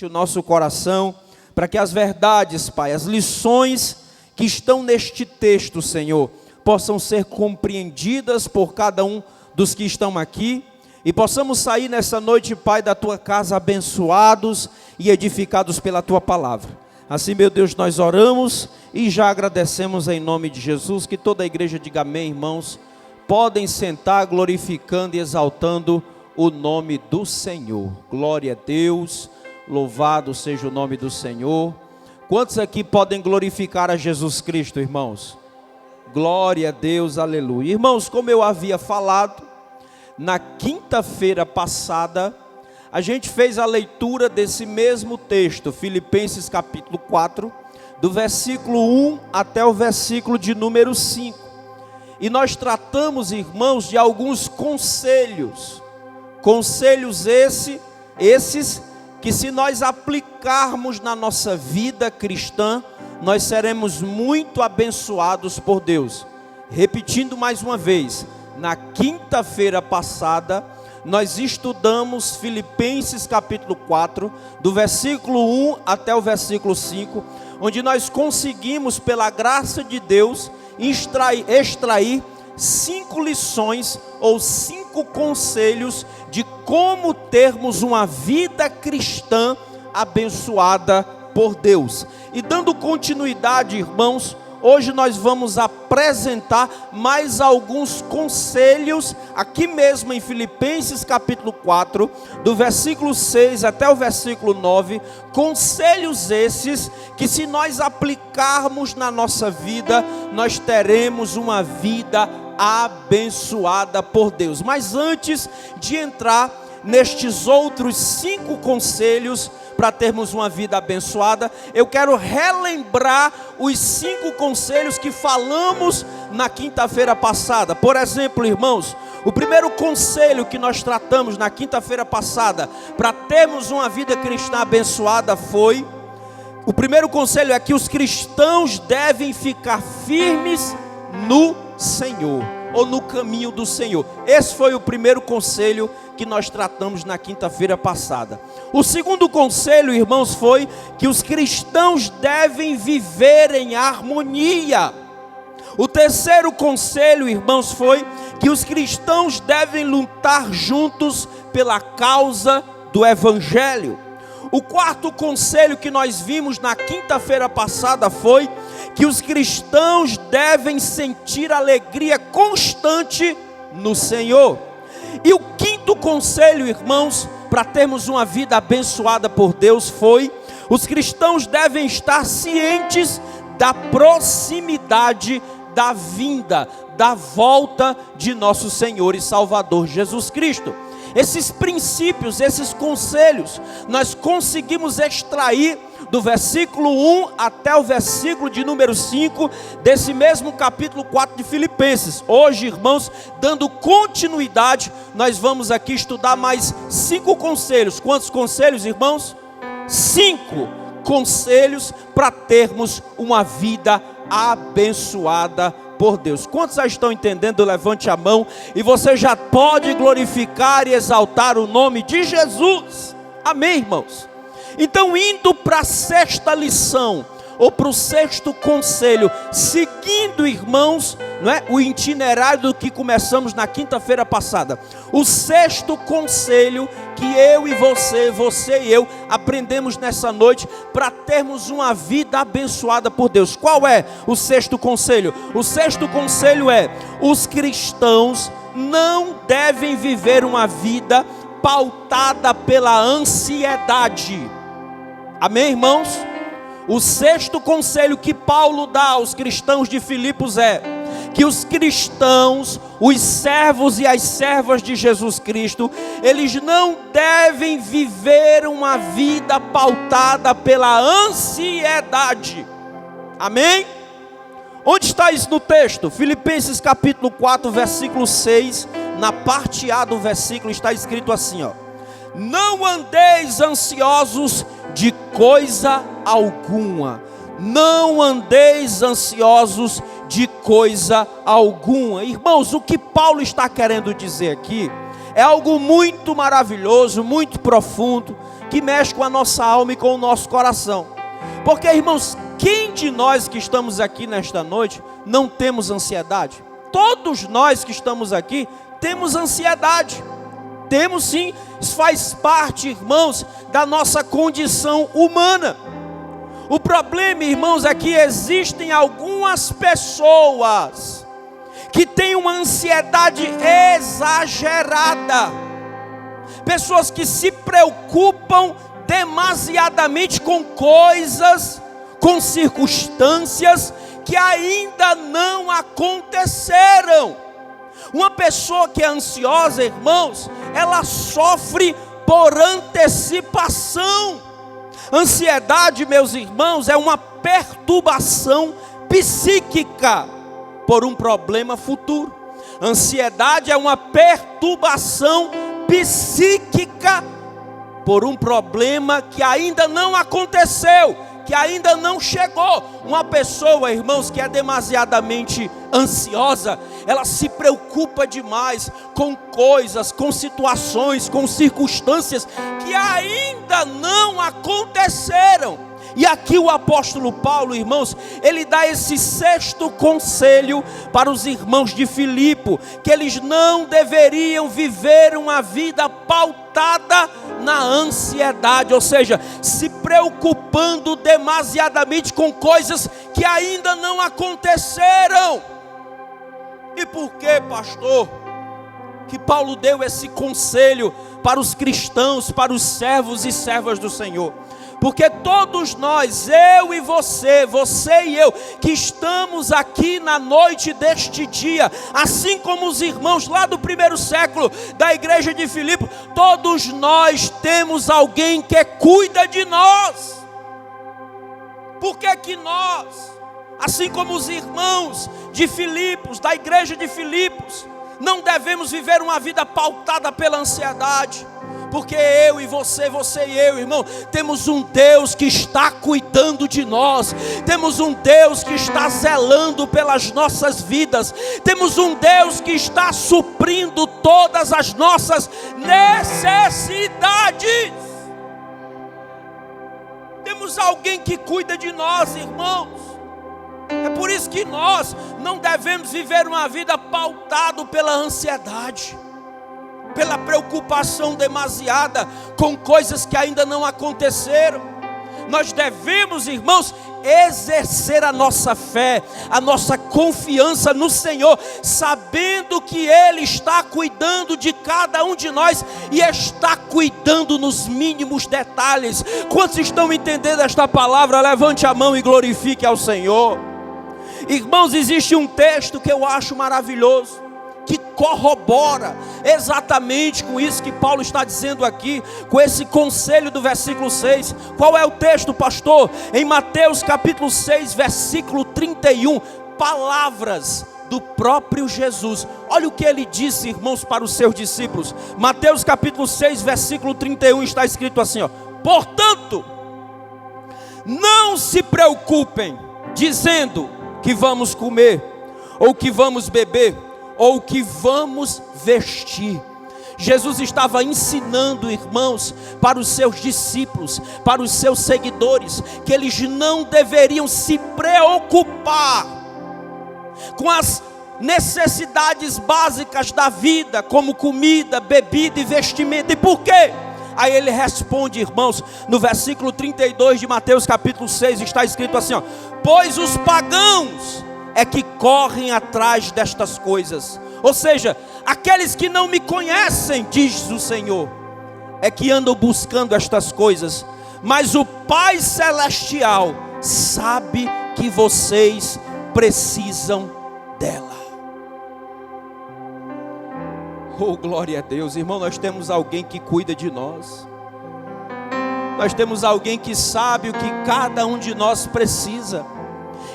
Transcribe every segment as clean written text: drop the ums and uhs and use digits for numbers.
o nosso coração, para que as verdades, Pai, as lições que estão neste texto, Senhor, possam ser compreendidas por cada um dos que estão aqui, e possamos sair nessa noite, Pai, da Tua casa abençoados e edificados pela Tua palavra. Assim, meu Deus, nós oramos e já agradecemos em nome de Jesus. Que toda a igreja diga amém, irmãos. Podem sentar glorificando e exaltando o nome do Senhor. Glória a Deus, louvado seja o nome do Senhor. Quantos aqui podem glorificar a Jesus Cristo, irmãos? Glória a Deus, aleluia. Irmãos, como eu havia falado, na quinta-feira passada, a gente fez a leitura desse mesmo texto, Filipenses capítulo 4, do versículo 1 até o versículo de número 5. E nós tratamos, irmãos, de alguns conselhos. Conselhos esses que, se nós aplicarmos na nossa vida cristã, nós seremos muito abençoados por Deus. Repetindo mais uma vez, na quinta-feira passada, nós estudamos Filipenses capítulo 4, do versículo 1 até o versículo 5, onde nós conseguimos, pela graça de Deus, extrair 5 lições ou 5 conselhos de como termos uma vida cristã abençoada por Deus. E dando continuidade, irmãos, hoje nós vamos apresentar mais alguns conselhos, aqui mesmo em Filipenses capítulo 4, do versículo 6 até o versículo 9, conselhos esses que, se nós aplicarmos na nossa vida, nós teremos uma vida abençoada por Deus. Mas antes de entrar nestes outros 5 conselhos, para termos uma vida abençoada, eu quero relembrar os 5 conselhos que falamos na quinta-feira passada. Por exemplo, irmãos, o primeiro conselho que nós tratamos na quinta-feira passada, para termos uma vida cristã abençoada, foi: o primeiro conselho é que os cristãos devem ficar firmes no Senhor, ou no caminho do Senhor. Esse foi o primeiro conselho que nós tratamos na quinta-feira passada. O segundo conselho, irmãos, foi que os cristãos devem viver em harmonia. O terceiro conselho, irmãos, foi que os cristãos devem lutar juntos pela causa do Evangelho. O quarto conselho que nós vimos na quinta-feira passada foi que os cristãos devem sentir alegria constante no Senhor. E o quinto conselho, irmãos, para termos uma vida abençoada por Deus, foi: os cristãos devem estar cientes da proximidade da vinda, da volta de nosso Senhor e Salvador Jesus Cristo. Esses princípios, esses conselhos, nós conseguimos extrair do versículo 1 até o versículo de número 5, desse mesmo capítulo 4 de Filipenses. Hoje, irmãos, dando continuidade, nós vamos aqui estudar mais 5 conselhos. Quantos conselhos, irmãos? 5 conselhos para termos uma vida abençoada por Deus. Quantos já estão entendendo? Levante a mão e você já pode glorificar e exaltar o nome de Jesus. Amém, irmãos? Então, indo para a sexta lição, ou para o sexto conselho, seguindo, irmãos, não é, o itinerário do que começamos na quinta-feira passada. O sexto conselho que eu e você e eu aprendemos nessa noite para termos uma vida abençoada por Deus. Qual é o sexto conselho? O sexto conselho é: os cristãos não devem viver uma vida pautada pela ansiedade. Amém, irmãos? O sexto conselho que Paulo dá aos cristãos de Filipos é que os cristãos, os servos e as servas de Jesus Cristo, eles não devem viver uma vida pautada pela ansiedade. Amém? Onde está isso no texto? Filipenses capítulo 4, versículo 6, na parte A do versículo está escrito assim, ó: não andeis ansiosos de coisa alguma. Não andeis ansiosos de coisa alguma. Irmãos, o que Paulo está querendo dizer aqui é algo muito maravilhoso, muito profundo, que mexe com a nossa alma e com o nosso coração. Porque, irmãos, quem de nós que estamos aqui nesta noite não temos ansiedade? Todos nós que estamos aqui temos ansiedade. Temos sim, isso faz parte, irmãos, da nossa condição humana. O problema, irmãos, é que existem algumas pessoas que têm uma ansiedade exagerada. Pessoas que se preocupam demasiadamente com coisas, com circunstâncias que ainda não aconteceram. Uma pessoa que é ansiosa, irmãos, ela sofre por antecipação. Ansiedade, meus irmãos, é uma perturbação psíquica por um problema futuro. Ansiedade é uma perturbação psíquica por um problema que ainda não aconteceu, que ainda não chegou. Uma pessoa, irmãos, que é demasiadamente ansiosa, ela se preocupa demais com coisas, com situações, com circunstâncias que ainda não aconteceram. E aqui o apóstolo Paulo, irmãos, ele dá esse sexto conselho para os irmãos de Filipe, que eles não deveriam viver uma vida pautada na ansiedade, ou seja, se preocupando demasiadamente com coisas que ainda não aconteceram. E por que, pastor, que Paulo deu esse conselho para os cristãos, para os servos e servas do Senhor? Porque todos nós, eu e você e eu, que estamos aqui na noite deste dia, assim como os irmãos lá do primeiro século da igreja de Filipe, todos nós temos alguém que cuida de nós. Por que nós, assim como os irmãos de Filipos, da igreja de Filipos, não devemos viver uma vida pautada pela ansiedade? Porque eu e você e eu, irmão, temos um Deus que está cuidando de nós, temos um Deus que está zelando pelas nossas vidas, temos um Deus que está suprindo todas as nossas necessidades. Temos alguém que cuida de nós, irmãos. É por isso que nós não devemos viver uma vida pautada pela ansiedade, pela preocupação demasiada com coisas que ainda não aconteceram. Nós devemos, irmãos, exercer a nossa fé, a nossa confiança no Senhor, sabendo que Ele está cuidando de cada um de nós e está cuidando nos mínimos detalhes. Quantos estão entendendo esta palavra? Levante a mão e glorifique ao Senhor. Irmãos, existe um texto que eu acho maravilhoso, que corrobora exatamente com isso que Paulo está dizendo aqui, com esse conselho do versículo 6. Qual é o texto, pastor? Em Mateus capítulo 6, versículo 31, palavras do próprio Jesus. Olha o que ele disse, irmãos, para os seus discípulos. Mateus capítulo 6, versículo 31, está escrito assim, ó: portanto, não se preocupem, dizendo que vamos comer, ou que vamos beber, ou que vamos vestir. Jesus estava ensinando, irmãos, para os seus discípulos, para os seus seguidores, que eles não deveriam se preocupar com as necessidades básicas da vida, como comida, bebida e vestimenta. E por quê? Aí ele responde, irmãos, no versículo 32 de Mateus capítulo 6, está escrito assim, ó: pois os pagãos é que correm atrás destas coisas. Ou seja, aqueles que não me conhecem, diz o Senhor, é que andam buscando estas coisas, mas o Pai Celestial sabe que vocês precisam dela. Oh, glória a Deus. Irmão, nós temos alguém que cuida de nós. Nós temos alguém que sabe o que cada um de nós precisa.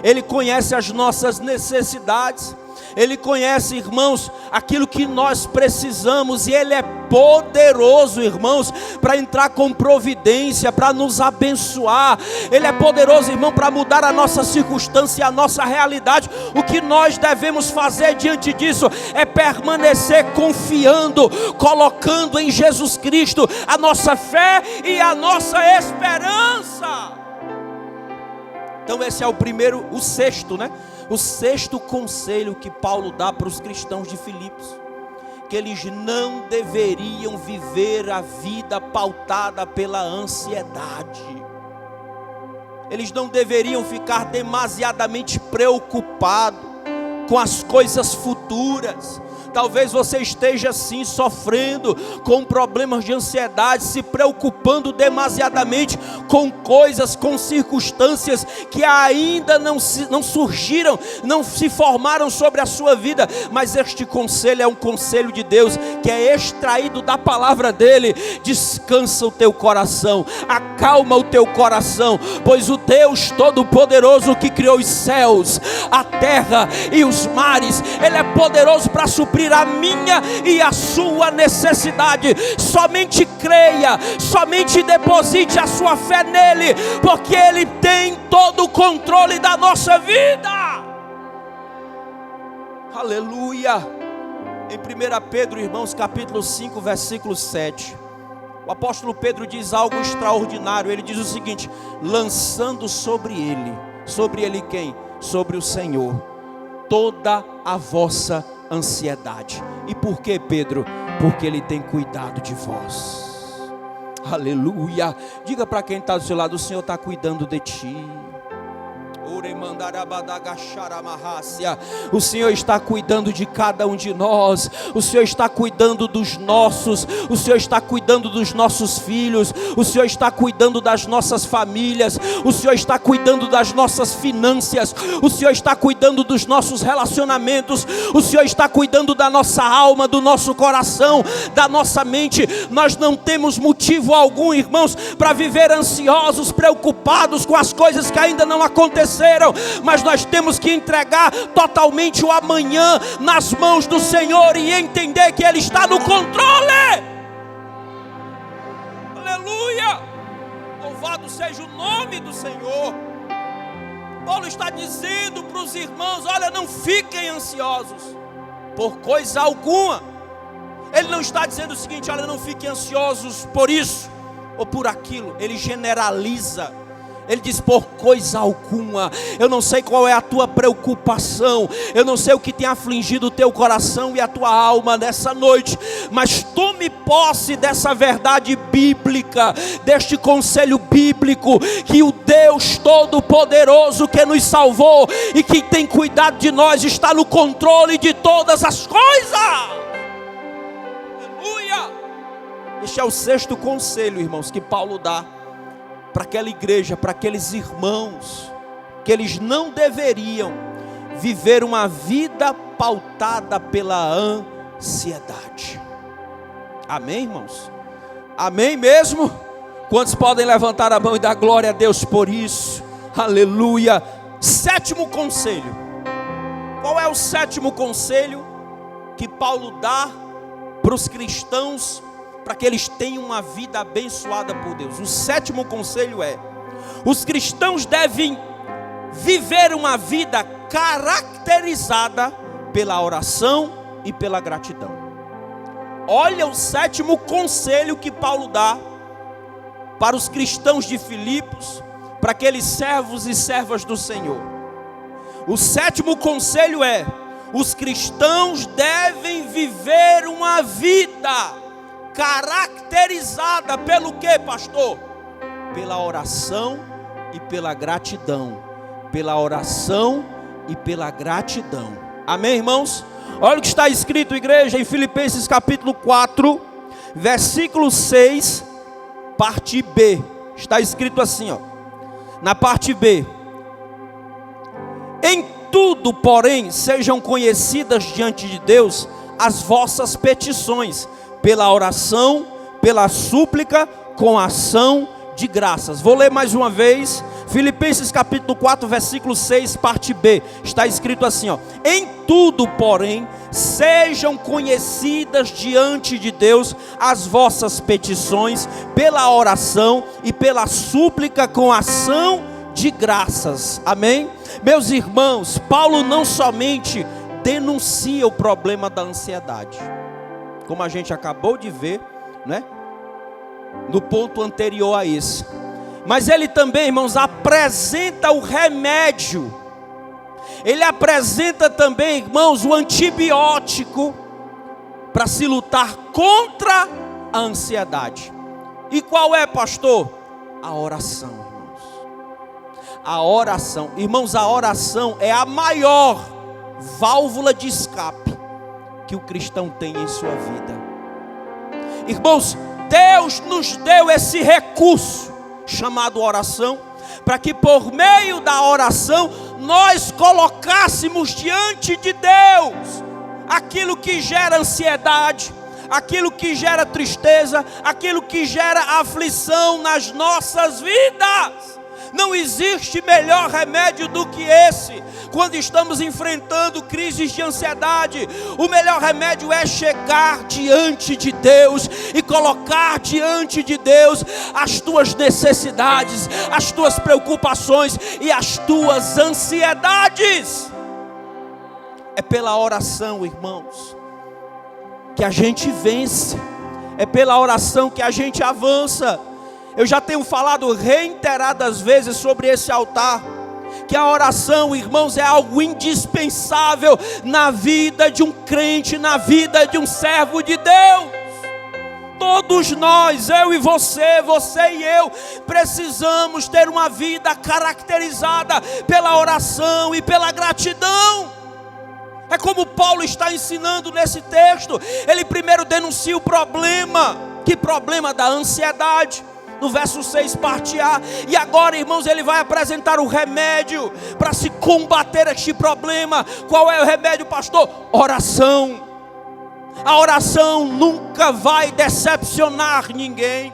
Ele conhece as nossas necessidades. Ele conhece, irmãos, aquilo que nós precisamos. E Ele é poderoso, irmãos, para entrar com providência, para nos abençoar. Ele é poderoso, irmão, para mudar a nossa circunstância e a nossa realidade. O que nós devemos fazer diante disso é permanecer confiando, colocando em Jesus Cristo a nossa fé e a nossa esperança. Então esse é o sexto, né? O sexto conselho que Paulo dá para os cristãos de Filipos: que eles não deveriam viver a vida pautada pela ansiedade. Eles não deveriam ficar demasiadamente preocupados com as coisas futuras. Talvez você esteja assim sofrendo com problemas de ansiedade, se preocupando demasiadamente com coisas, com circunstâncias que ainda não surgiram, não se formaram sobre a sua vida. Mas este conselho é um conselho de Deus, que é extraído da palavra dele. Descansa o teu coração, acalma o teu coração, pois o Deus Todo-Poderoso que criou os céus, a terra e os mares, ele é poderoso para suprir a minha e a sua necessidade. Somente creia, somente deposite a sua fé nele, porque ele tem todo o controle da nossa vida. Aleluia. Em 1 Pedro, irmãos, capítulo 5, versículo 7, o apóstolo Pedro diz algo extraordinário. Ele diz o seguinte: lançando sobre ele quem? Sobre o Senhor, toda a vossa ansiedade. E por que, Pedro? Porque ele tem cuidado de vós. Aleluia. Diga para quem está do seu lado: o Senhor está cuidando de ti. O Senhor está cuidando de cada um de nós. O Senhor está cuidando dos nossos. O Senhor está cuidando dos nossos filhos. O Senhor está cuidando das nossas famílias. O Senhor está cuidando das nossas finanças. O Senhor está cuidando dos nossos relacionamentos. O Senhor está cuidando da nossa alma, do nosso coração, da nossa mente. Nós não temos motivo algum, irmãos, para viver ansiosos, preocupados com as coisas que ainda não aconteceram. Mas nós temos que entregar totalmente o amanhã nas mãos do Senhor e entender que ele está no controle. Aleluia. Louvado seja o nome do Senhor. Paulo está dizendo para os irmãos: olha, não fiquem ansiosos por coisa alguma. Ele não está dizendo o seguinte: olha, não fiquem ansiosos por isso ou por aquilo. Ele generaliza. Ele diz: por coisa alguma. Eu não sei qual é a tua preocupação, eu não sei o que tem afligido o teu coração e a tua alma nessa noite, mas tome posse dessa verdade bíblica, deste conselho bíblico, que o Deus Todo-Poderoso que nos salvou e que tem cuidado de nós está no controle de todas as coisas. Aleluia. Este é o sexto conselho, irmãos, que Paulo dá para aquela igreja, para aqueles irmãos, que eles não deveriam viver uma vida pautada pela ansiedade. Amém, irmãos? Amém mesmo? Quantos podem levantar a mão e dar glória a Deus por isso? Aleluia. Sétimo conselho. Qual é o sétimo conselho que Paulo dá para os cristãos, para que eles tenham uma vida abençoada por Deus? O sétimo conselho é: os cristãos devem viver uma vida caracterizada pela oração e pela gratidão. Olha o sétimo conselho que Paulo dá para os cristãos de Filipos, para aqueles servos e servas do Senhor. O sétimo conselho é: os cristãos devem viver uma vida caracterizada pelo que, pastor? Pela oração e pela gratidão. Pela oração e pela gratidão. Amém, irmãos? Olha o que está escrito, igreja, em Filipenses capítulo 4, versículo 6, parte B. Está escrito assim, ó, na parte B: em tudo, porém, sejam conhecidas diante de Deus as vossas petições, pela oração, pela súplica, com ação de graças. Vou ler mais uma vez, Filipenses capítulo 4, versículo 6, parte B. Está escrito assim, ó: em tudo, porém, sejam conhecidas diante de Deus as vossas petições pela oração e pela súplica com ação de graças. Amém? Meus irmãos, Paulo não somente denuncia o problema da ansiedade, como a gente acabou de ver, né? No ponto anterior a esse, mas ele também, irmãos, apresenta o remédio. Ele apresenta também, irmãos, o antibiótico para se lutar contra a ansiedade. E qual é, pastor? A oração, irmãos. A oração, irmãos, a oração é a maior válvula de escape que o cristão tem em sua vida. Irmãos, Deus nos deu esse recurso chamado oração, para que por meio da oração nós colocássemos diante de Deus aquilo que gera ansiedade, aquilo que gera tristeza, aquilo que gera aflição nas nossas vidas. Não existe melhor remédio do que esse. Quando estamos enfrentando crises de ansiedade, o melhor remédio é chegar diante de Deus e colocar diante de Deus as tuas necessidades, as tuas preocupações e as tuas ansiedades. É pela oração, irmãos, que a gente vence. É pela oração que a gente avança. Eu já tenho falado reiteradas vezes sobre esse altar, que a oração, irmãos, é algo indispensável na vida de um crente, na vida de um servo de Deus. Todos nós, eu e você, você e eu, precisamos ter uma vida caracterizada pela oração e pela gratidão. É como Paulo está ensinando nesse texto. Ele primeiro denuncia o problema. Que problema? Da ansiedade. No verso 6, parte A. E agora, irmãos, ele vai apresentar o remédio para se combater este problema. Qual é o remédio, pastor? Oração. A oração nunca vai decepcionar ninguém.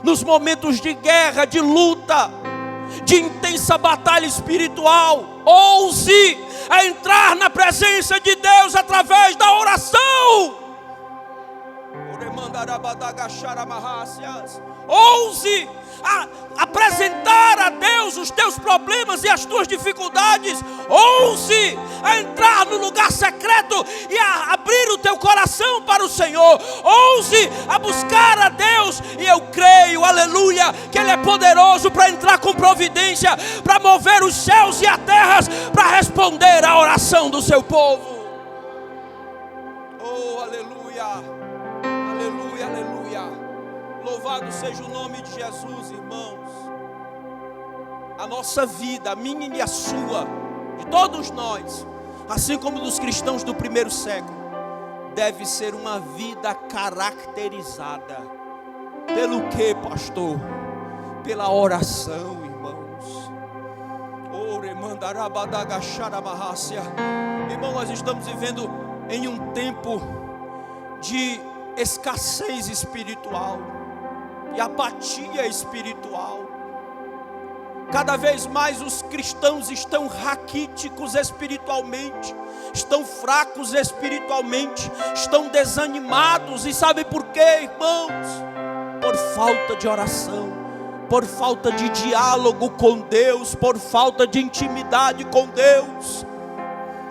Nos momentos de guerra, de luta, de intensa batalha espiritual, ouse a entrar na presença de Deus através da oração. Ouse apresentar a Deus os teus problemas e as tuas dificuldades. Ouse a entrar no lugar secreto e a abrir o teu coração para o Senhor. Ouse a buscar a Deus. E eu creio, aleluia, que Ele é poderoso para entrar com providência, para mover os céus e a terra, para responder à oração do seu povo. Oh, aleluia, aleluia, aleluia. Louvado seja o nome de Jesus, irmãos. A nossa vida, a minha e a sua, de todos nós, assim como dos cristãos do primeiro século, deve ser uma vida caracterizada pelo que, pastor? Pela oração, irmãos. Irmão, nós estamos vivendo em um tempo de escassez espiritual e apatia espiritual. Cada vez mais os cristãos estão raquíticos espiritualmente, estão fracos espiritualmente, estão desanimados. E sabe por quê, irmãos? Por falta de oração, por falta de diálogo com Deus, por falta de intimidade com Deus.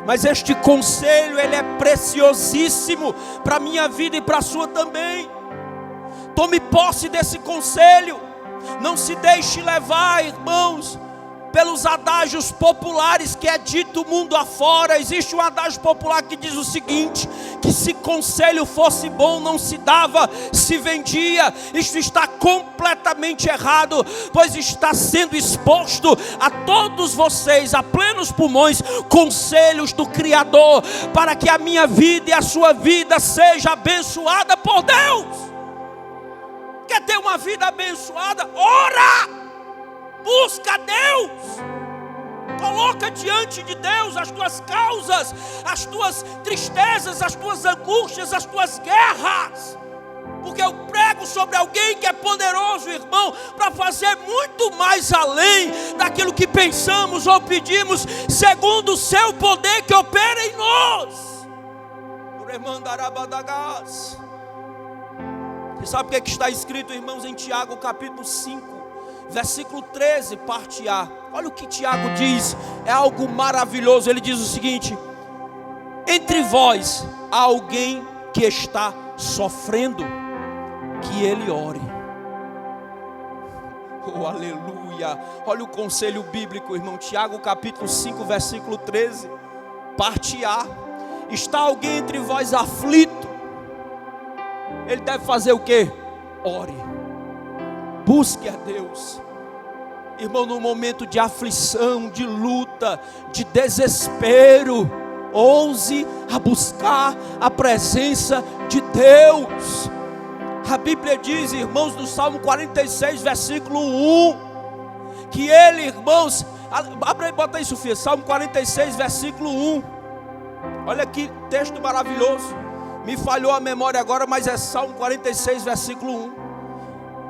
Mas este conselho, ele é preciosíssimo para a minha vida e para a sua também. Tome posse desse conselho. Não se deixe levar, irmãos, pelos adágios populares que é dito mundo afora. Existe um adágio popular que diz o seguinte: que se conselho fosse bom não se dava, se vendia. Isto está completamente errado, pois está sendo exposto a todos vocês, a plenos pulmões, conselhos do Criador, para que a minha vida e a sua vida seja abençoada por Deus. Quer ter uma vida abençoada? Ora! Busca Deus, coloca diante de Deus as tuas causas, as tuas tristezas, as tuas angústias, as tuas guerras, porque eu prego sobre alguém que é poderoso, irmão, para fazer muito mais além daquilo que pensamos ou pedimos, segundo o seu poder que opera em nós. Você sabe o que está escrito, irmãos, em Tiago capítulo 5, versículo 13, parte A. Olha o que Tiago diz, é algo maravilhoso. Ele diz o seguinte: entre vós há alguém que está sofrendo, que ele ore. Oh, aleluia. Olha o conselho bíblico, irmão. Tiago capítulo 5, versículo 13, parte A. Está alguém entre vós aflito, ele deve fazer o quê? Ore, busque a Deus. Irmão, no momento de aflição, de luta, de desespero, ouse a buscar a presença de Deus. A Bíblia diz, irmãos, no Salmo 46, versículo 1, que ele, irmãos, abre aí, bota aí, Sofia, Salmo 46, versículo 1, olha que texto maravilhoso, me falhou a memória agora, mas é Salmo 46, versículo 1,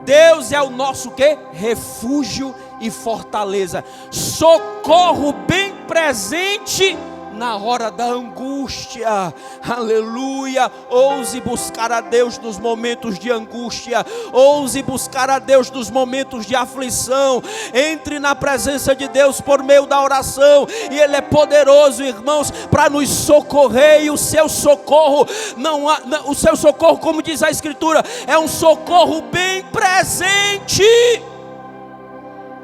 Deus é o nosso quê? Refúgio e fortaleza, socorro bem presente na hora da angústia. Aleluia. Ouse buscar a Deus nos momentos de angústia, ouse buscar a Deus nos momentos de aflição. Entre na presença de Deus por meio da oração, e Ele é poderoso, irmãos, para nos socorrer. E o seu socorro o seu socorro, como diz a Escritura, é um socorro bem presente.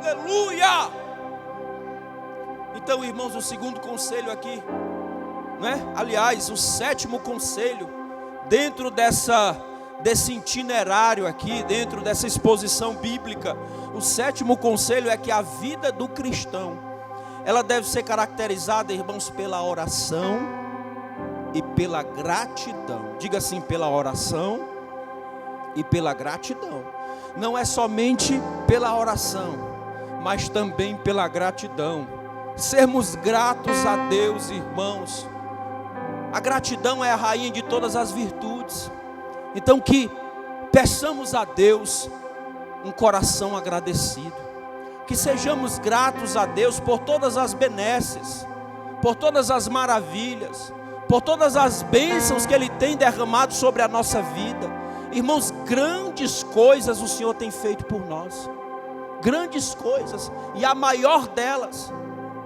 Aleluia. Então, irmãos, o segundo conselho aqui, né? Aliás, o sétimo conselho, dentro desse itinerário aqui, dentro dessa exposição bíblica, o sétimo conselho é que a vida do cristão, ela deve ser caracterizada, irmãos, pela oração e pela gratidão. Diga assim: pela oração e pela gratidão. Não é somente pela oração, mas também pela gratidão. Sermos gratos a Deus, irmãos. A gratidão é a rainha de todas as virtudes. Então que peçamos a Deus um coração agradecido, que sejamos gratos a Deus por todas as benesses, por todas as maravilhas, por todas as bênçãos que Ele tem derramado sobre a nossa vida. Irmãos, grandes coisas o Senhor tem feito por nós, grandes coisas, e a maior delas,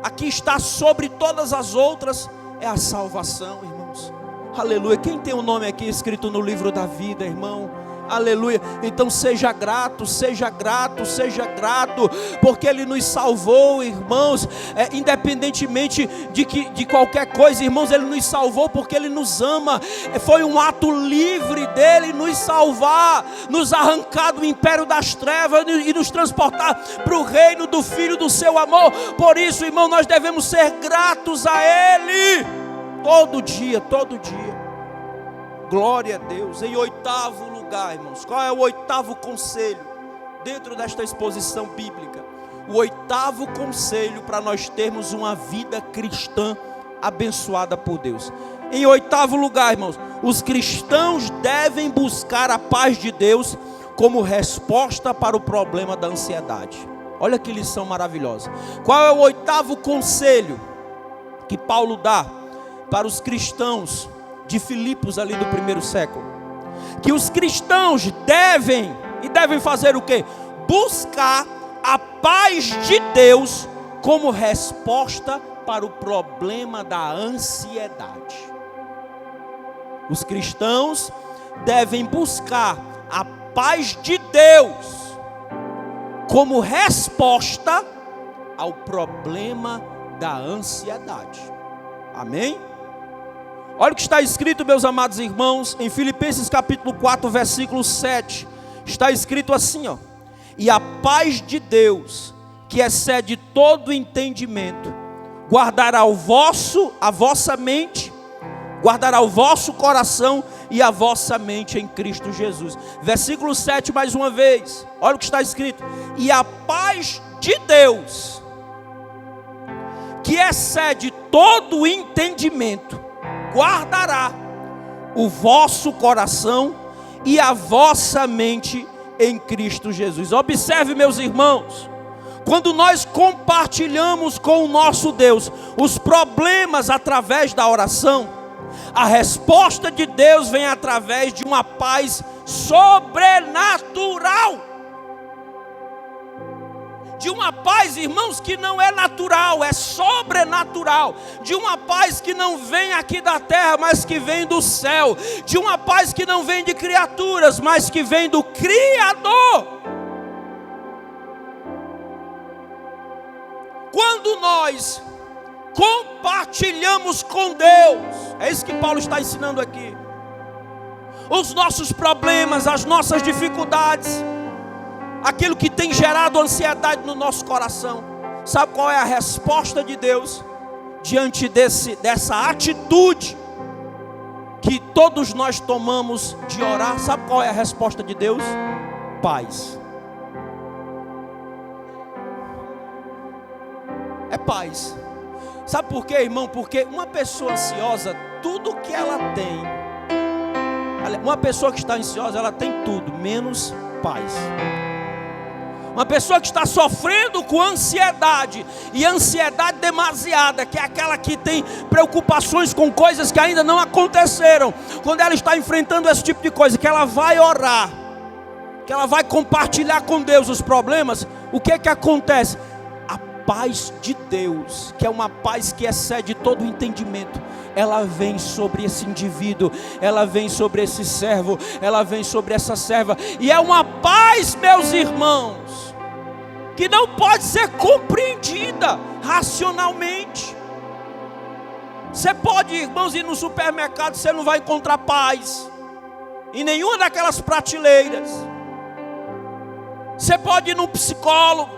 aqui está sobre todas as outras, é a salvação, irmãos. Aleluia. Quem tem o nome aqui escrito no livro da vida, irmão? Aleluia. Então seja grato, seja grato, seja grato, porque Ele nos salvou, irmãos, independentemente de qualquer coisa, irmãos, Ele nos salvou porque Ele nos ama. Foi um ato livre dEle nos salvar, nos arrancar do império das trevas e nos transportar para o reino do Filho do seu amor. Por isso, irmão, nós devemos ser gratos a Ele, todo dia, todo dia. Glória a Deus. Em oitavo lugar, irmãos, qual é o oitavo conselho dentro desta exposição bíblica? O oitavo conselho para nós termos uma vida cristã abençoada por Deus. Em oitavo lugar, irmãos, os cristãos devem buscar a paz de Deus como resposta para o problema da ansiedade. Olha que lição maravilhosa. Qual é o oitavo conselho que Paulo dá para os cristãos de Filipos ali do primeiro século? Que os cristãos devem fazer o quê? Buscar a paz de Deus como resposta para o problema da ansiedade. Os cristãos devem buscar a paz de Deus como resposta ao problema da ansiedade. Amém? Olha o que está escrito, meus amados irmãos, em Filipenses capítulo 4, versículo 7. Está escrito assim, ó: e a paz de Deus, que excede todo entendimento, guardará a vossa mente, guardará o vosso coração e a vossa mente em Cristo Jesus. Versículo 7 mais uma vez. Olha o que está escrito: e a paz de Deus, que excede todo entendimento, guardará o vosso coração e a vossa mente em Cristo Jesus. Observe, meus irmãos, quando nós compartilhamos com o nosso Deus os problemas através da oração, A resposta de Deus vem através de uma paz sobrenatural. De uma paz, irmãos, que não é natural, é sobrenatural. De uma paz que não vem aqui da terra, mas que vem do céu. De uma paz que não vem de criaturas, mas que vem do Criador. Quando nós compartilhamos com Deus, é isso que Paulo está ensinando aqui, os nossos problemas, as nossas dificuldades, aquilo que tem gerado ansiedade no nosso coração. Sabe qual é a resposta de Deus diante dessa atitude que todos nós tomamos de orar? Sabe qual é a resposta de Deus? Paz. É paz. Sabe por quê, irmão? Porque uma pessoa ansiosa, tudo que ela tem, uma pessoa que está ansiosa, ela tem tudo, menos paz. Uma pessoa que está sofrendo com ansiedade, e ansiedade demasiada, que é aquela que tem preocupações com coisas que ainda não aconteceram, quando ela está enfrentando esse tipo de coisa, que ela vai orar, que ela vai compartilhar com Deus os problemas, o que é que acontece? A paz de Deus, que é uma paz que excede todo o entendimento, ela vem sobre esse indivíduo, ela vem sobre esse servo, ela vem sobre essa serva, e é uma paz, meus irmãos, que não pode ser compreendida racionalmente. Você pode, irmãos, ir no supermercado, você não vai encontrar paz em nenhuma daquelas prateleiras. Você pode ir no psicólogo,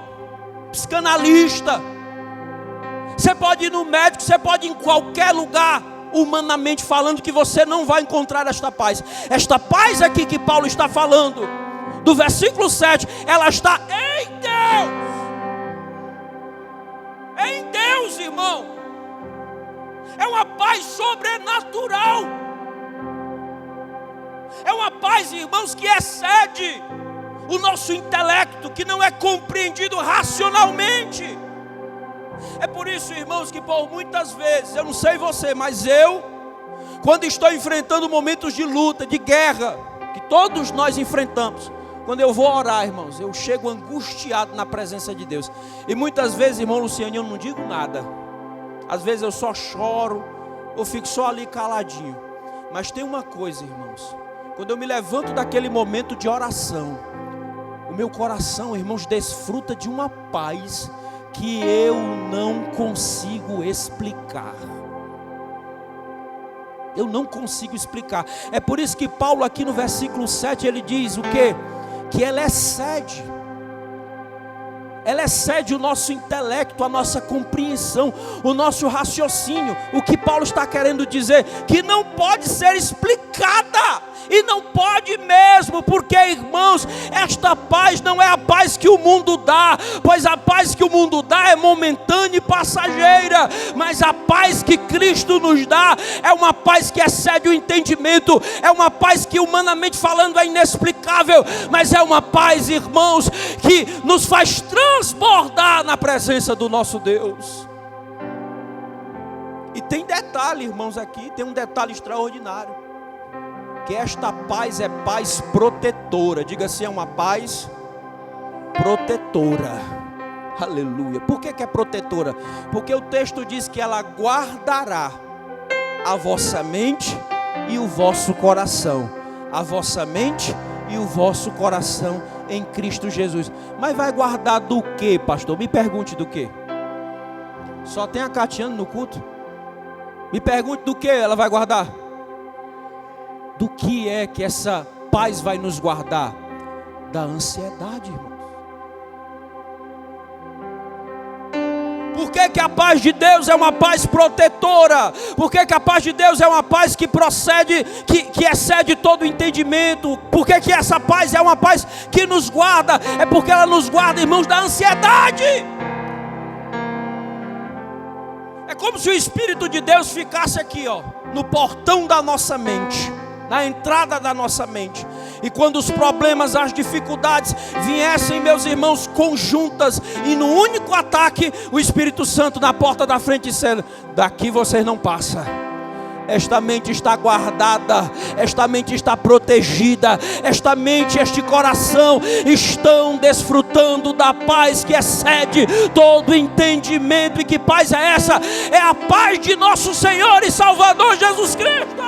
psicanalista, você pode ir no médico, você pode ir em qualquer lugar, humanamente falando, que você não vai encontrar esta paz. Esta paz aqui que Paulo está falando, do versículo 7, ela está em Deus. É em Deus, irmão. É uma paz sobrenatural. É uma paz, irmãos, que excede o nosso intelecto, que não é compreendido racionalmente. É por isso, irmãos, que por muitas vezes, eu não sei você, mas eu, quando estou enfrentando momentos de luta, de guerra, que todos nós enfrentamos, quando eu vou orar, irmãos, eu chego angustiado na presença de Deus. E muitas vezes, irmão Luciano, eu não digo nada. Às vezes eu só choro, eu fico só ali caladinho. Mas tem uma coisa, irmãos, quando eu me levanto daquele momento de oração, o meu coração, irmãos, desfruta de uma paz que eu não consigo explicar. Eu não consigo explicar. É por isso que Paulo aqui no versículo 7, ele diz o quê? Que ela excede o nosso intelecto, a nossa compreensão, o nosso raciocínio. O que Paulo está querendo dizer? Que não pode ser explicada. E não pode mesmo, porque, irmãos, esta paz não é a paz que o mundo dá, pois a paz que o mundo dá é momentânea e passageira, mas a paz que Cristo nos dá é uma paz que excede o entendimento, é uma paz que, humanamente falando, é inexplicável, mas é uma paz, irmãos, que nos faz transbordar na presença do nosso Deus. E tem detalhe, irmãos, aqui tem um detalhe extraordinário, que esta paz é paz protetora. Diga assim, é uma paz protetora. Aleluia. Por que é protetora? Porque o texto diz que ela guardará a vossa mente e o vosso coração. A vossa mente e o vosso coração em Cristo Jesus. Mas vai guardar do que, pastor? Me pergunte do que. Só tem a Catiane no culto? Me pergunte do que ela vai guardar. Do que é que essa paz vai nos guardar? Da ansiedade, irmãos. Por que a paz de Deus é uma paz protetora? Por que a paz de Deus é uma paz que procede, que excede todo o entendimento? Por que essa paz é uma paz que nos guarda? É porque ela nos guarda, irmãos, da ansiedade. É como se o Espírito de Deus ficasse aqui, ó, no portão da nossa mente, na entrada da nossa mente. E quando os problemas, as dificuldades viessem, meus irmãos, conjuntas, e no único ataque, o Espírito Santo na porta da frente dizendo: daqui vocês não passam, esta mente está guardada, esta mente está protegida, esta mente, este coração estão desfrutando da paz que excede todo entendimento. E que paz é essa? É a paz de nosso Senhor e Salvador Jesus Cristo.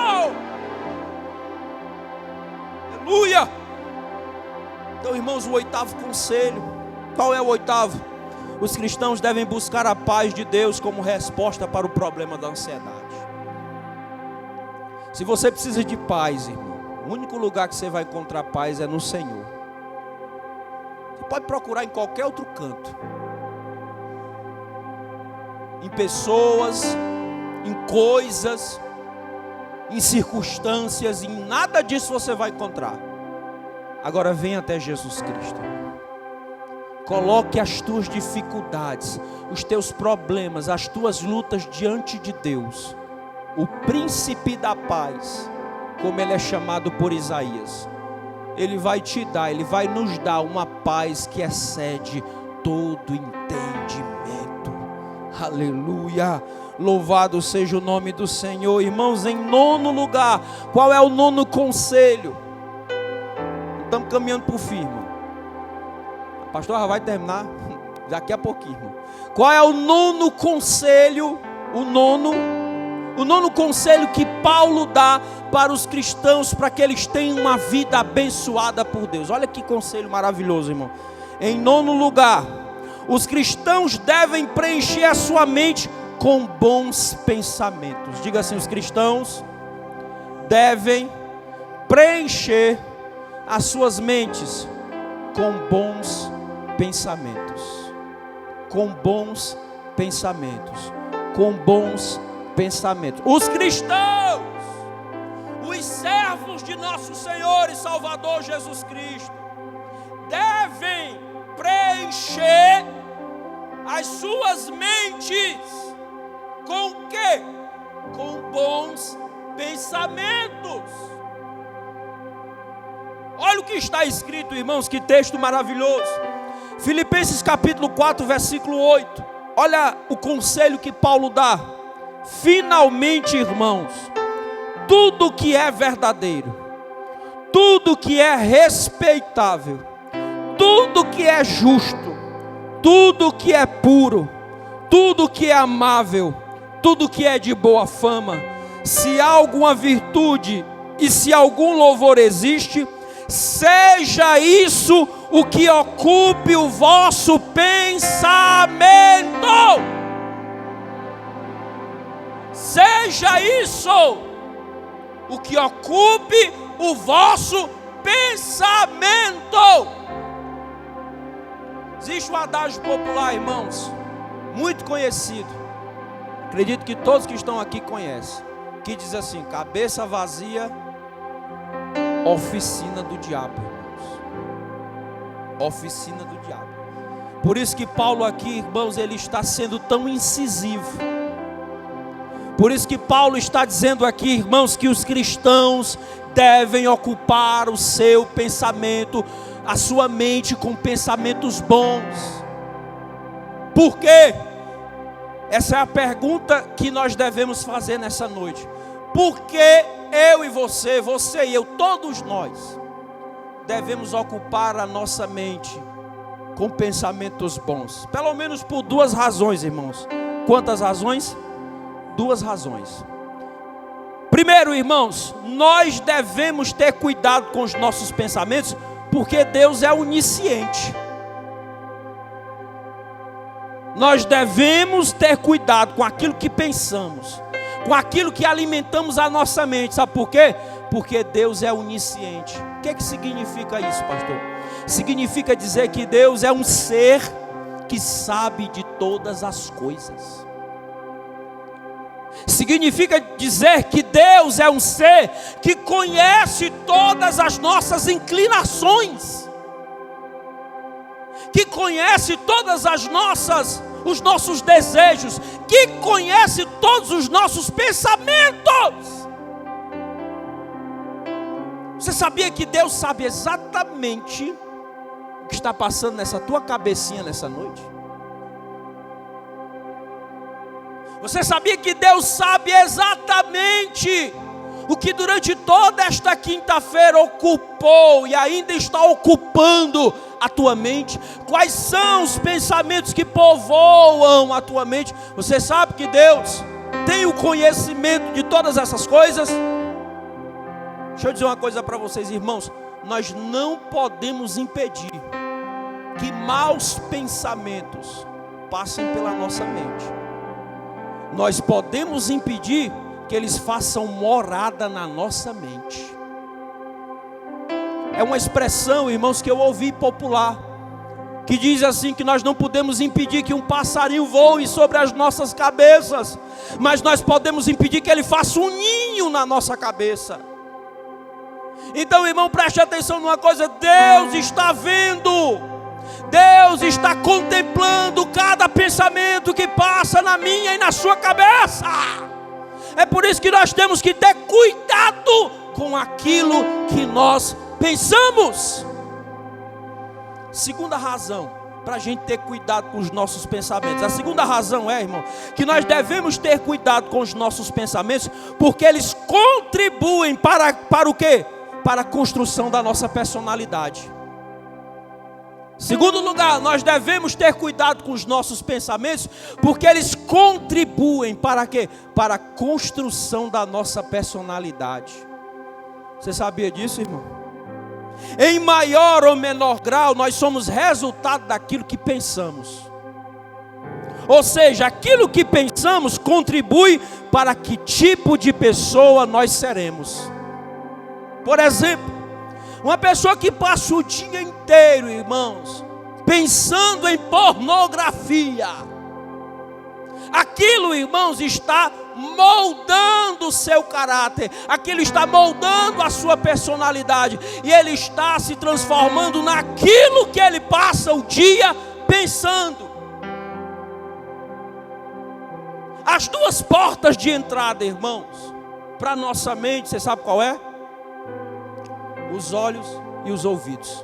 Aleluia. Então, irmãos, o oitavo conselho, qual é o oitavo? Os cristãos devem buscar a paz de Deus como resposta para o problema da ansiedade. Se você precisa de paz, irmão, o único lugar que você vai encontrar paz é no Senhor. Você pode procurar em qualquer outro canto, em pessoas, em coisas, em circunstâncias, em nada disso você vai encontrar. Agora vem até Jesus Cristo. Coloque as tuas dificuldades, os teus problemas, as tuas lutas diante de Deus. O príncipe da paz, como ele é chamado por Isaías, ele vai te dar, ele vai nos dar uma paz que excede todo entendimento. Aleluia, louvado seja o nome do Senhor. Irmãos, em nono lugar, qual é o nono conselho? Estamos caminhando para o fim, irmão. A pastora já vai terminar daqui a pouquinho, irmão. Qual é o nono conselho? O nono conselho que Paulo dá para os cristãos, para que eles tenham uma vida abençoada por Deus. Olha que conselho maravilhoso, irmão. Em nono lugar, os cristãos devem preencher a sua mente com bons pensamentos. Diga assim: os cristãos devem preencher as suas mentes com bons pensamentos. Com bons pensamentos. Com bons pensamentos. Os cristãos, os servos de nosso Senhor e Salvador Jesus Cristo, devem preencher as suas mentes com o quê? Com bons pensamentos. Olha o que está escrito, irmãos, que texto maravilhoso. Filipenses capítulo 4, versículo 8. Olha o conselho que Paulo dá. Finalmente, irmãos, tudo que é verdadeiro, tudo que é respeitável, tudo que é justo, tudo que é puro, tudo que é amável, tudo que é de boa fama, se há alguma virtude e se algum louvor existe, seja isso o que ocupe o vosso pensamento. Seja isso o que ocupe o vosso pensamento. Existe um adágio popular, irmãos, muito conhecido. Acredito que todos que estão aqui conhecem. Que diz assim: cabeça vazia, oficina do diabo, irmãos. Oficina do diabo. Por isso que Paulo aqui, irmãos, ele está sendo tão incisivo. Por isso que Paulo está dizendo aqui, irmãos, que os cristãos devem ocupar o seu pensamento, a sua mente com pensamentos bons. Por quê? Essa é a pergunta que nós devemos fazer nessa noite. Por que eu e você e eu, todos nós, devemos ocupar a nossa mente com pensamentos bons? Pelo menos por duas razões, irmãos. Quantas razões? Duas razões. Primeiro, irmãos, nós devemos ter cuidado com os nossos pensamentos, porque Deus é onisciente. Nós devemos ter cuidado com aquilo que pensamos, com aquilo que alimentamos a nossa mente. Sabe por quê? Porque Deus é onisciente. O que significa isso, pastor? Significa dizer que Deus é um ser que sabe de todas as coisas. Significa dizer que Deus é um ser que conhece todas as nossas inclinações, que conhece todas as os nossos desejos, que conhece todos os nossos pensamentos. Você sabia que Deus sabe exatamente o que está passando nessa tua cabecinha nessa noite? Você sabia que Deus sabe exatamente o que durante toda esta quinta-feira ocupou e ainda está ocupando a tua mente? Quais são os pensamentos que povoam a tua mente? Você sabe que Deus tem o conhecimento de todas essas coisas? Deixa eu dizer uma coisa para vocês, irmãos. Nós não podemos impedir que maus pensamentos passem pela nossa mente. Nós podemos impedir que eles façam morada na nossa mente. É uma expressão, irmãos, que eu ouvi popular, que diz assim, que nós não podemos impedir que um passarinho voe sobre as nossas cabeças, mas nós podemos impedir que ele faça um ninho na nossa cabeça. Então, irmão, preste atenção numa coisa: Deus está vendo, Deus está contemplando cada pensamento que passa na minha e na sua cabeça. É por isso que nós temos que ter cuidado com aquilo que nós pensamos. Segunda razão para a gente ter cuidado com os nossos pensamentos. A segunda razão é, irmão, que nós devemos ter cuidado com os nossos pensamentos, porque eles contribuem para o quê? Para a construção da nossa personalidade. Segundo lugar, nós devemos ter cuidado com os nossos pensamentos, porque eles contribuem para quê? Para a construção da nossa personalidade. Você sabia disso, irmão? Em maior ou menor grau, nós somos resultado daquilo que pensamos. Ou seja, aquilo que pensamos contribui para que tipo de pessoa nós seremos. Por exemplo, uma pessoa que passa o dia inteiro, irmãos, pensando em pornografia, aquilo, irmãos, está moldando o seu caráter, aquilo está moldando a sua personalidade, e ele está se transformando naquilo que ele passa o dia pensando. As duas portas de entrada, irmãos, para a nossa mente, você sabe qual é? Os olhos e os ouvidos.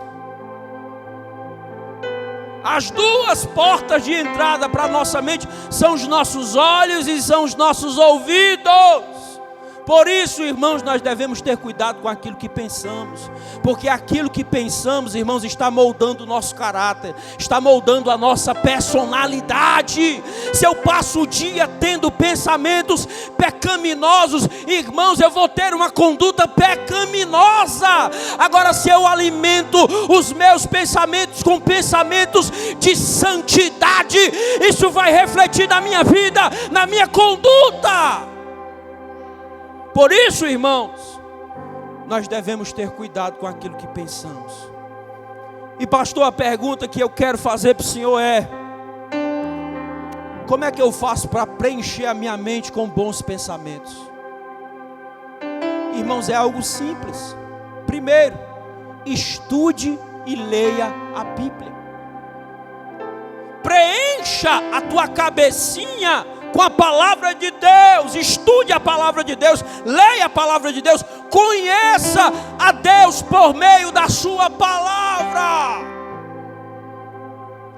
As duas portas de entrada para a nossa mente são os nossos olhos e são os nossos ouvidos. Por isso, irmãos, nós devemos ter cuidado com aquilo que pensamos, porque aquilo que pensamos, irmãos, está moldando o nosso caráter, está moldando a nossa personalidade. Se eu passo o dia tendo pensamentos pecaminosos, irmãos, eu vou ter uma conduta pecaminosa. Agora, se eu alimento os meus pensamentos com pensamentos de santidade, isso vai refletir na minha vida, na minha conduta. Por isso, irmãos, nós devemos ter cuidado com aquilo que pensamos. E pastor, a pergunta que eu quero fazer para o senhor é: como é que eu faço para preencher a minha mente com bons pensamentos? Irmãos, é algo simples. Primeiro, estude e leia a Bíblia. Preencha a tua cabecinha com a palavra de Deus. Estude a palavra de Deus, leia a palavra de Deus, conheça a Deus por meio da sua palavra.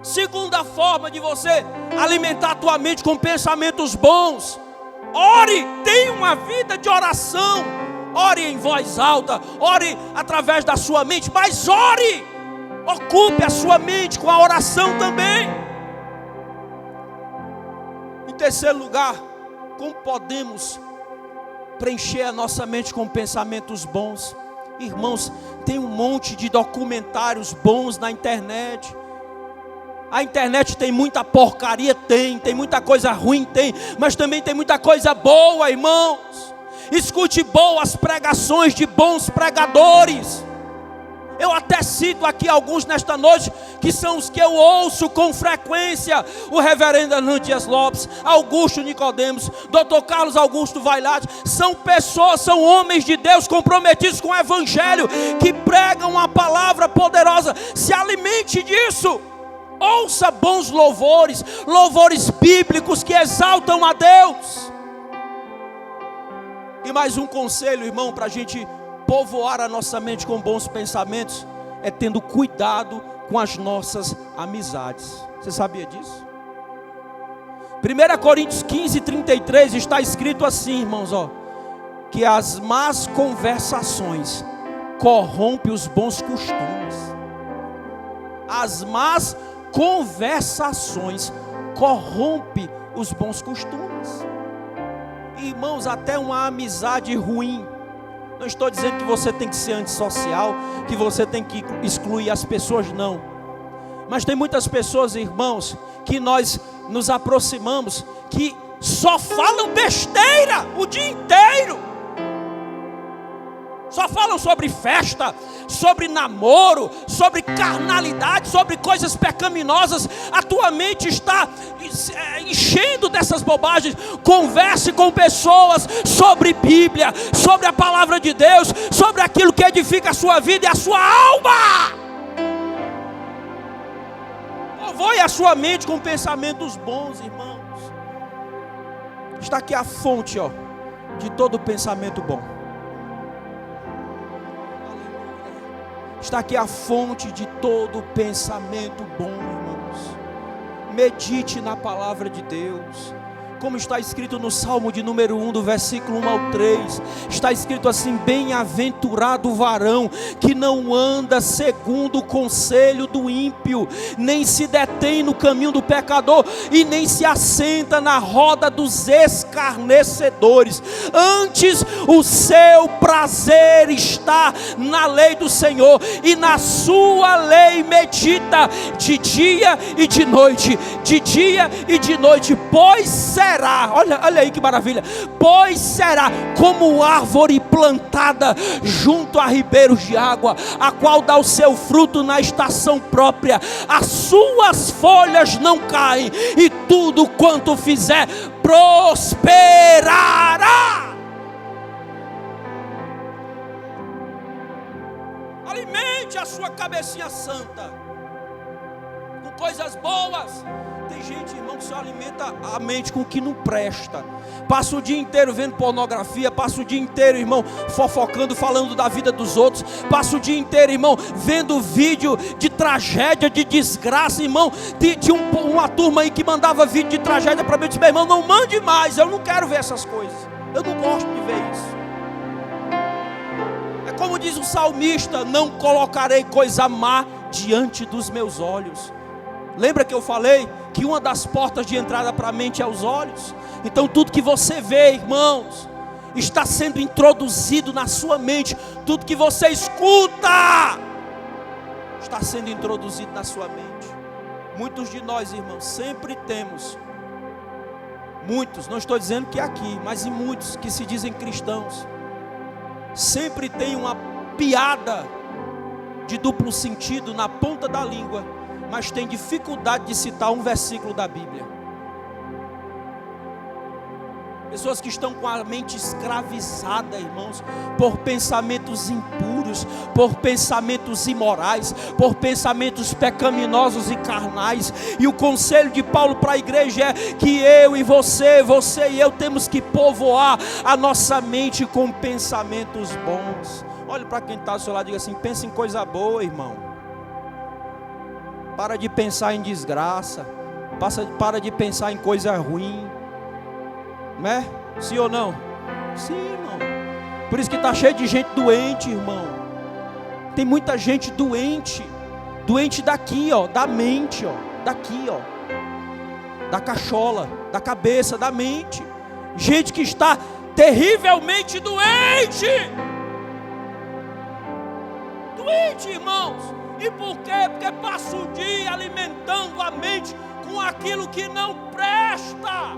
Segunda forma de você alimentar a tua mente com pensamentos bons: ore, tenha uma vida de oração. Ore em voz alta, ore através da sua mente, mas ore, ocupe a sua mente com a oração também. Em terceiro lugar, como podemos preencher a nossa mente com pensamentos bons? Irmãos, tem um monte de documentários bons na internet. A internet tem muita porcaria, tem muita coisa ruim, mas também tem muita coisa boa, irmãos. Escute boas pregações de bons pregadores. Eu até cito aqui alguns nesta noite, que são os que eu ouço com frequência: o reverendo Hernando Dias Lopes, Augusto Nicodemos, Dr. Carlos Augusto Vailate. São pessoas, são homens de Deus comprometidos com o evangelho, que pregam a palavra poderosa. Se alimente disso. Ouça bons louvores, louvores bíblicos que exaltam a Deus. E mais um conselho, irmão, para a gente povoar a nossa mente com bons pensamentos, é tendo cuidado com as nossas amizades. Você sabia disso? 1 Coríntios 15, 33 está escrito assim, irmãos, que as más conversações corrompem os bons costumes. As más conversações corrompem os bons costumes. Irmãos, até uma amizade ruim. Não estou dizendo que você tem que ser antissocial, que você tem que excluir as pessoas, não. Mas tem muitas pessoas, irmãos, que nós nos aproximamos, que só falam besteira o dia inteiro. Só falam sobre festa, sobre namoro, sobre carnalidade, sobre coisas pecaminosas. A tua mente está enchendo dessas bobagens. Converse com pessoas sobre Bíblia, sobre a palavra de Deus, sobre aquilo que edifica a sua vida e a sua alma. Povoe a sua mente com pensamentos bons, irmãos. Está aqui a fonte, de todo pensamento bom. Está aqui a fonte de todo pensamento bom, irmãos. Medite na palavra de Deus. Como está escrito no Salmo de número 1, do versículo 1 ao 3. Está escrito assim: bem-aventurado o varão que não anda segundo o conselho do ímpio, nem se detém no caminho do pecador, e nem se assenta na roda dos escarnecedores. Antes o seu prazer está na lei do Senhor, e na sua lei medita de dia e de noite, de dia e de noite. Pois será, olha aí que maravilha, pois será como árvore plantada junto a ribeiros de água, a qual dá o seu fruto na estação própria, as suas folhas não caem, e tudo quanto fizer prosperará. Alimente a sua cabecinha santa com coisas boas. Tem gente, irmão, que só alimenta a mente com o que não presta. Passa o dia inteiro vendo pornografia. Passa o dia inteiro, irmão, fofocando, falando da vida dos outros. Passa o dia inteiro, irmão, vendo vídeo de tragédia, de desgraça, irmão. Tinha uma turma aí que mandava vídeo de tragédia para mim. Eu disse: meu irmão, não mande mais, eu não quero ver essas coisas. Eu não gosto de ver isso. É como diz o salmista: não colocarei coisa má diante dos meus olhos. Lembra que eu falei que uma das portas de entrada para a mente é os olhos? Então tudo que você vê, irmãos, está sendo introduzido na sua mente. Tudo que você escuta está sendo introduzido na sua mente. Muitos de nós, irmãos, sempre temos, muitos, não estou dizendo que é aqui, mas em muitos que se dizem cristãos, sempre tem uma piada de duplo sentido na ponta da língua, mas tem dificuldade de citar um versículo da Bíblia. Pessoas que estão com a mente escravizada, irmãos, por pensamentos impuros, por pensamentos imorais, por pensamentos pecaminosos e carnais. E o conselho de Paulo para a igreja é que eu e você e eu temos que povoar a nossa mente com pensamentos bons. Olhe para quem está ao seu lado e diga assim: pensa em coisa boa, irmão. Para de pensar em desgraça. Para de pensar em coisa ruim. Não é? Sim ou não? Sim, irmão. Por isso que está cheio de gente doente, irmão. Tem muita gente doente. Doente daqui, da mente, daqui, da cachola, da cabeça, da mente. Gente que está terrivelmente doente. Doente, irmãos. E por quê? Porque passa o dia alimentando a mente com aquilo que não presta.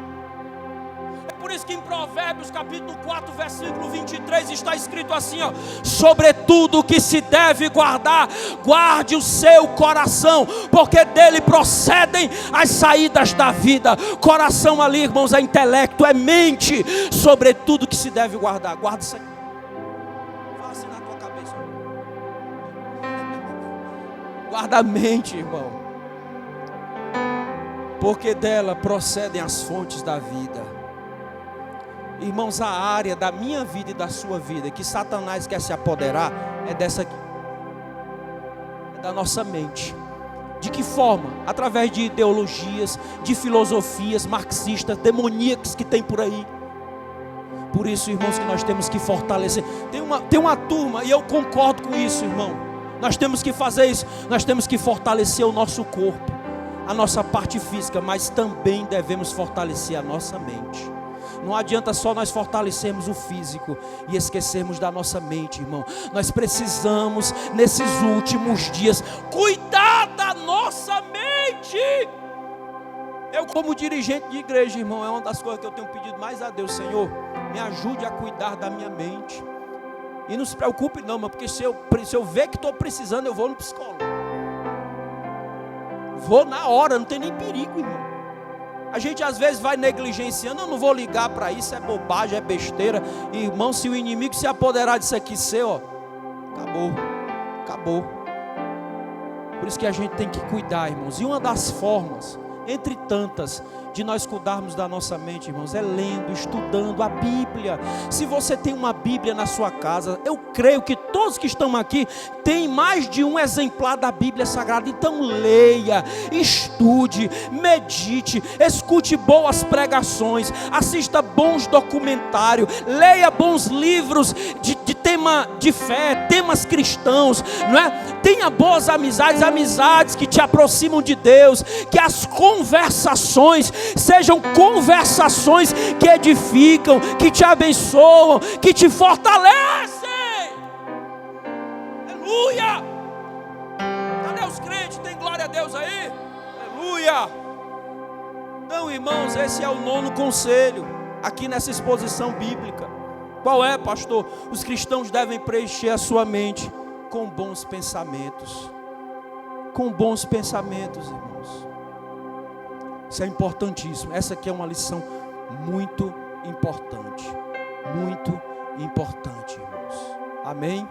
É por isso que em Provérbios capítulo 4, versículo 23 está escrito assim: sobretudo que se deve guardar, guarde o seu coração, porque dele procedem as saídas da vida. Coração ali, irmãos, é intelecto, é mente. Sobretudo que se deve guardar, guarda isso aqui. Guarda a mente, irmão, porque dela procedem as fontes da vida. Irmãos, a área da minha vida e da sua vida que Satanás quer se apoderar é dessa aqui, é da nossa mente. De que forma? Através de ideologias, de filosofias marxistas, demoníacas que tem por aí. Por isso, irmãos, que nós temos que fortalecer. Tem uma turma, e eu concordo com isso, irmão. Nós temos que fazer isso. Nós temos que fortalecer o nosso corpo, a nossa parte física, mas também devemos fortalecer a nossa mente. Não adianta só nós fortalecermos o físico e esquecermos da nossa mente, irmão. Nós precisamos, nesses últimos dias, cuidar da nossa mente. Eu, como dirigente de igreja, irmão, é uma das coisas que eu tenho pedido mais a Deus. Senhor, me ajude a cuidar da minha mente. E não se preocupe não, mas porque se eu ver que estou precisando, eu vou no psicólogo. Vou na hora, não tem nem perigo, irmão. A gente às vezes vai negligenciando. Eu não vou ligar para isso, é bobagem, é besteira. Irmão, se o inimigo se apoderar disso aqui seu, acabou. Por isso que a gente tem que cuidar, irmãos. E uma das formas, entre tantas, de nós cuidarmos da nossa mente, irmãos, é lendo, estudando a Bíblia. Se você tem uma Bíblia na sua casa, eu creio que todos que estão aqui têm mais de um exemplar da Bíblia Sagrada. Então leia, estude, medite, escute boas pregações, assista bons documentários, leia bons livros de tema de fé, temas cristãos, não é? Tenha boas amizades que te aproximam de Deus, que as conversações sejam conversações que edificam, que te abençoam, que te fortalecem. Aleluia! Cadê os crentes? Tem glória a Deus aí? Aleluia! Então, irmãos, esse é o 9º conselho aqui nessa exposição bíblica. Qual é, pastor? Os cristãos devem preencher a sua mente com bons pensamentos. Com bons pensamentos, irmãos. Isso é importantíssimo. Essa aqui é uma lição muito importante. Muito importante, irmãos. Amém?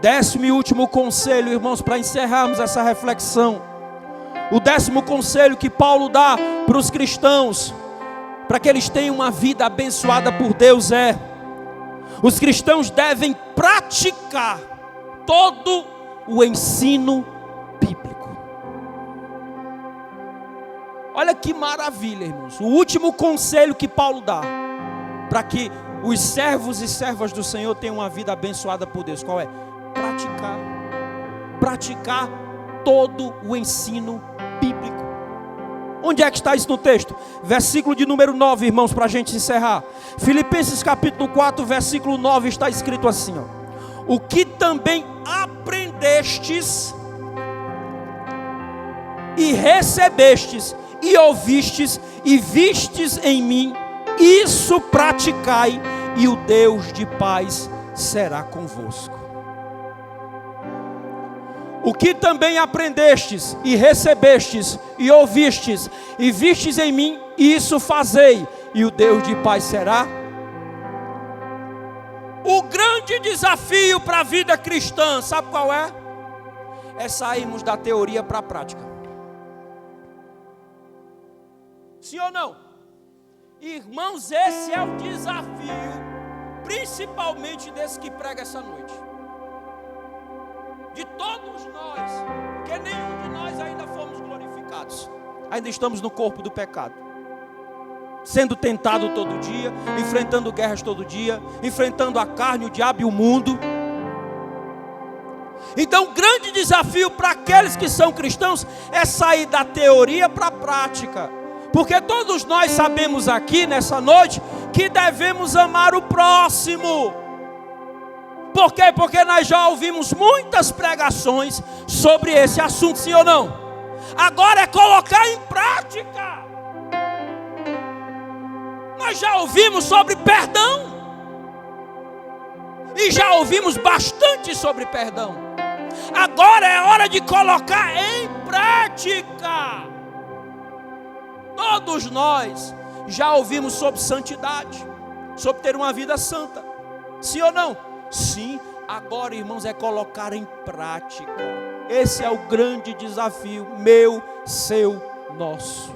10º e último conselho, irmãos, para encerrarmos essa reflexão. O 10º conselho que Paulo dá para os cristãos, para que eles tenham uma vida abençoada por Deus, é: os cristãos devem praticar todo o ensino bíblico. Olha que maravilha, irmãos. O último conselho que Paulo dá para que os servos e servas do Senhor tenham uma vida abençoada por Deus, qual é? Praticar todo o ensino bíblico. Onde é que está isso no texto? Versículo de número 9, irmãos, para a gente encerrar. Filipenses capítulo 4, versículo 9, está escrito assim, ó: o que também aprendestes e recebestes e ouvistes e vistes em mim, isso praticai, e o Deus de paz será convosco. O que também aprendestes e recebestes e ouvistes e vistes em mim, isso fazei, e o Deus de paz será. O grande desafio para a vida cristã, sabe qual é? É sairmos da teoria para a prática. Sim ou não? Irmãos, esse é o desafio, principalmente desse que prega essa noite. De todos nós, porque nenhum de nós ainda fomos glorificados. Ainda estamos no corpo do pecado, sendo tentado todo dia, enfrentando guerras todo dia, enfrentando a carne, o diabo e o mundo. Então, o grande desafio para aqueles que são cristãos é sair da teoria para a prática. Porque todos nós sabemos aqui nessa noite que devemos amar o próximo. Por quê? Porque nós já ouvimos muitas pregações sobre esse assunto, sim ou não? Agora é colocar em prática. Nós já ouvimos sobre perdão. E já ouvimos bastante sobre perdão. Agora é hora de colocar em prática. Todos nós já ouvimos sobre santidade, sobre ter uma vida santa. Sim ou não? Sim. Agora, irmãos, é colocar em prática. Esse é o grande desafio meu, seu, nosso.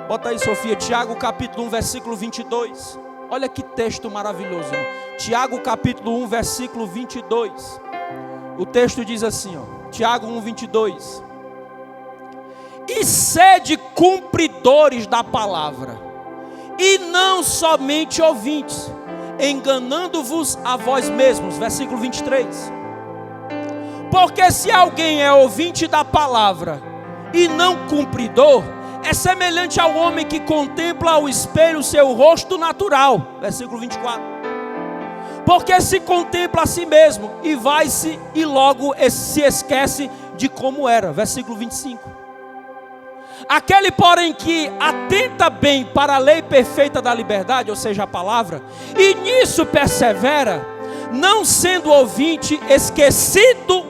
Bota aí, Sofia, Tiago capítulo 1, versículo 22. Olha que texto maravilhoso, irmão. Tiago capítulo 1, versículo 22. O texto diz assim, ó: Tiago 1:22. E sede cumpridores da palavra, e não somente ouvintes, enganando-vos a vós mesmos. Versículo 23. Porque se alguém é ouvinte da palavra e não cumpridor, é semelhante ao homem que contempla ao espelho o seu rosto natural. Versículo 24. Porque se contempla a si mesmo e vai-se e logo se esquece de como era. Versículo 25. Aquele, porém, que atenta bem para a lei perfeita da liberdade, ou seja, a palavra, e nisso persevera, não sendo ouvinte esquecido,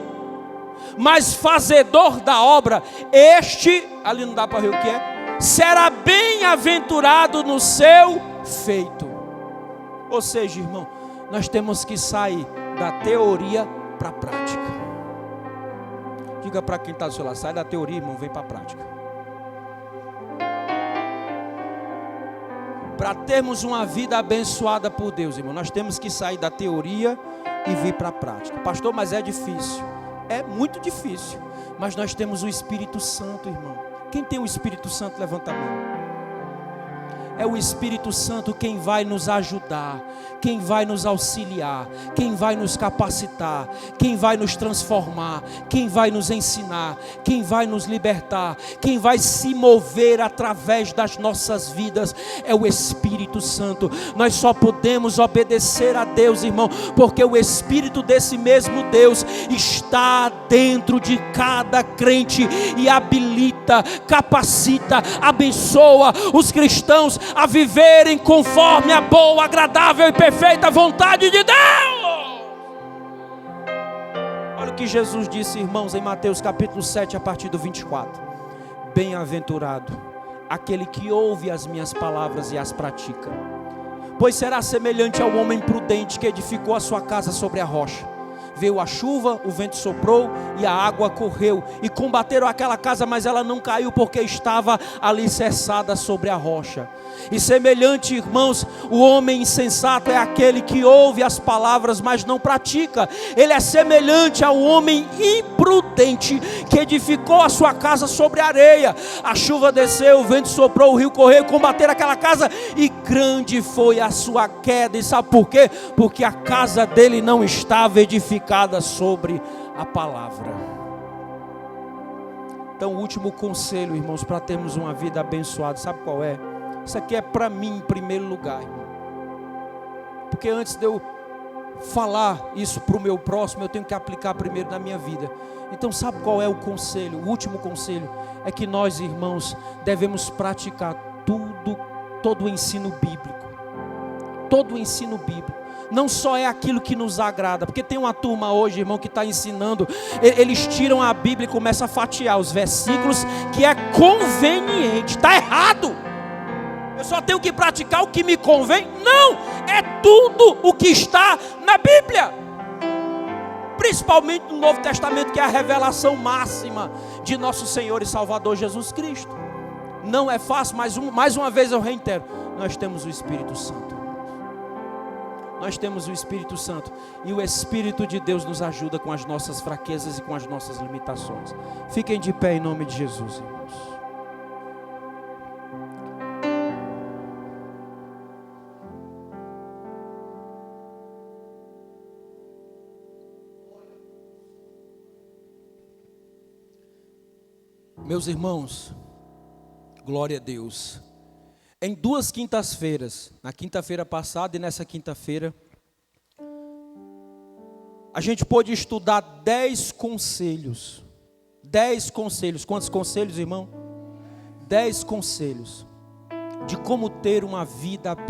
mas fazedor da obra, este, ali não dá para ver o que é, será bem-aventurado no seu feito. Ou seja, irmão, nós temos que sair da teoria para a prática. Diga para quem está do seu lado, sai da teoria, irmão, vem para a prática. Para termos uma vida abençoada por Deus, irmão, nós temos que sair da teoria e vir para a prática. Pastor, mas é difícil. É muito difícil, mas nós temos o Espírito Santo, irmão. Quem tem o Espírito Santo, levanta a mão. É o Espírito Santo quem vai nos ajudar, quem vai nos auxiliar, quem vai nos capacitar, quem vai nos transformar, quem vai nos ensinar, quem vai nos libertar, quem vai se mover através das nossas vidas. É o Espírito Santo. Nós só podemos obedecer a Deus, irmão, porque o Espírito desse mesmo Deus está dentro de cada crente e habilita, capacita, abençoa os cristãos a viverem conforme a boa, agradável e perfeita vontade de Deus. Olha o que Jesus disse, irmãos, em Mateus capítulo 7, a partir do 24. Bem-aventurado aquele que ouve as minhas palavras e as pratica, pois será semelhante ao homem prudente que edificou a sua casa sobre a rocha. Veio a chuva, o vento soprou e a água correu e combateram aquela casa, mas ela não caiu porque estava alicerçada sobre a rocha. E semelhante, irmãos, o homem insensato é aquele que ouve as palavras, mas não pratica. Ele é semelhante ao homem imprudente que edificou a sua casa sobre a areia. A chuva desceu, o vento soprou, o rio correu, combateram aquela casa e grande foi a sua queda. E sabe por quê? Porque a casa dele não estava edificada sobre a palavra. Então, o último conselho, irmãos, para termos uma vida abençoada, sabe qual é? Isso aqui é para mim em primeiro lugar, irmão. Porque antes de eu falar isso para o meu próximo, eu tenho que aplicar primeiro na minha vida. Então, sabe qual é o conselho? O último conselho é que nós, irmãos, devemos praticar todo o ensino bíblico. Todo o ensino bíblico. Não só é aquilo que nos agrada, porque tem uma turma hoje, irmão, que está ensinando, eles tiram a Bíblia e começam a fatiar os versículos que é conveniente. Está errado. Eu só tenho que praticar o que me convém? Não, é tudo o que está na Bíblia, principalmente no Novo Testamento, que é a revelação máxima de nosso Senhor e Salvador Jesus Cristo. Não é fácil, mas mais uma vez eu reitero, nós temos o Espírito Santo. Nós temos o Espírito Santo e o Espírito de Deus nos ajuda com as nossas fraquezas e com as nossas limitações. Fiquem de pé em nome de Jesus, irmãos. Meus irmãos, glória a Deus. Em 2 quintas-feiras, na quinta-feira passada e nessa quinta-feira, a gente pôde estudar 10 conselhos. 10 conselhos. Quantos conselhos, irmão? 10 conselhos de como ter uma vida abençoada.